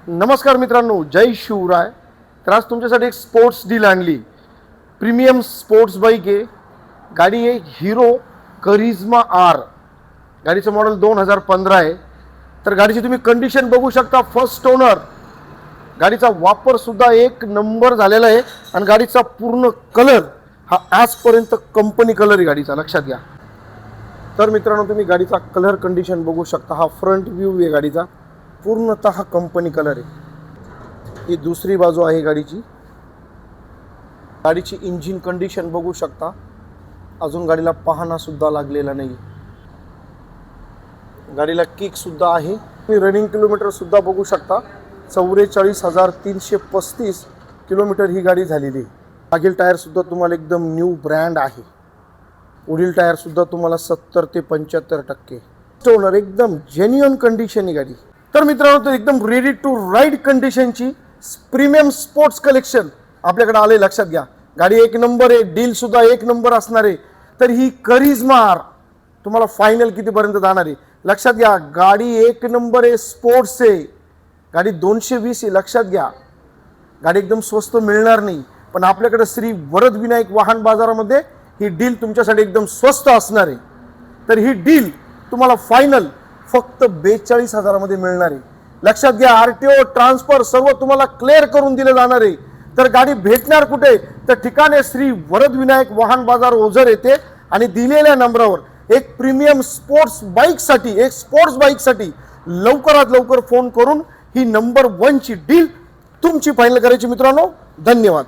नमस्कार मित्रांनो, जय शिवराय. तर आज तुमच्यासाठी एक स्पोर्ट्स डील आणली. प्रीमियम स्पोर्ट्स बाईक आहे. गाडी आहे हिरो करिश्मा आर. गाडीचं मॉडेल 2015 आहे. तर गाडीची तुम्ही कंडिशन बघू शकता. First owner. गाडीचा वापर सुद्धा एक नंबर झालेला आहे आणि गाडीचा पूर्ण कलर हा आजपर्यंत कंपनी कलर आहे गाडीचा, लक्षात घ्या. तर मित्रांनो, तुम्ही गाडीचा कलर कंडिशन बघू शकता. हा फ्रंट व्ह्यू आहे गाडीचा, पूर्णतः कंपनी कलर आहे. ही दुसरी बाजू आहे गाडीची. गाडीची इंजिन कंडिशन बघू शकता. अजून गाडीला पाहणा सुद्धा लागलेला नाही. गाडीला किक सुद्धा आहे. तुम्ही रनिंग किलोमीटर सुद्धा बघू शकता. 44,335 किलोमीटर ही गाडी झालेली आहे. मागील टायर सुद्धा तुम्हाला एकदम न्यू ब्रँड आहे. पुढील टायर सुद्धा तुम्हाला 70 ते 75% ओनर, एकदम जेन्युइन कंडिशन ही गाडी. तर मित्रांनो, तर एकदम रेडी टू राईड कंडिशनची प्रीमियम स्पोर्ट्स कलेक्शन आपल्याकडे आले, लक्षात घ्या. गाडी एक नंबर आहे, डील सुद्धा एक नंबर असणार आहे. तर ही करिश्मा आर तुम्हाला फायनल कितीपर्यंत जाणार आहे, लक्षात घ्या. गाडी एक नंबर आहे, स्पोर्ट्स आहे. गाडी 220 आहे, लक्षात घ्या. गाडी एकदम स्वस्त मिळणार नाही, पण आपल्याकडे श्री वरद विनायक वाहन बाजारामध्ये ही डील तुमच्यासाठी एकदम स्वस्त असणार आहे. तर ही डील तुम्हाला फायनल फक्त 42,000 मध्ये मिळणार आहे, लक्षात घ्या. आरटीओ ट्रान्सफर सर्व तुम्हाला क्लिअर करून दिले जाणार आहे. तर गाडी भेटणार कुठे, तर ठिकाणे श्री वरद विनायक वाहन बाजार ओझर येथे. आणि दिलेल्या नंबरावर एक प्रीमियम स्पोर्ट्स बाईकसाठी लवकरात लवकर फोन करून ही नंबर 1 ची डील तुमची फायनल करायची मित्रांनो. धन्यवाद.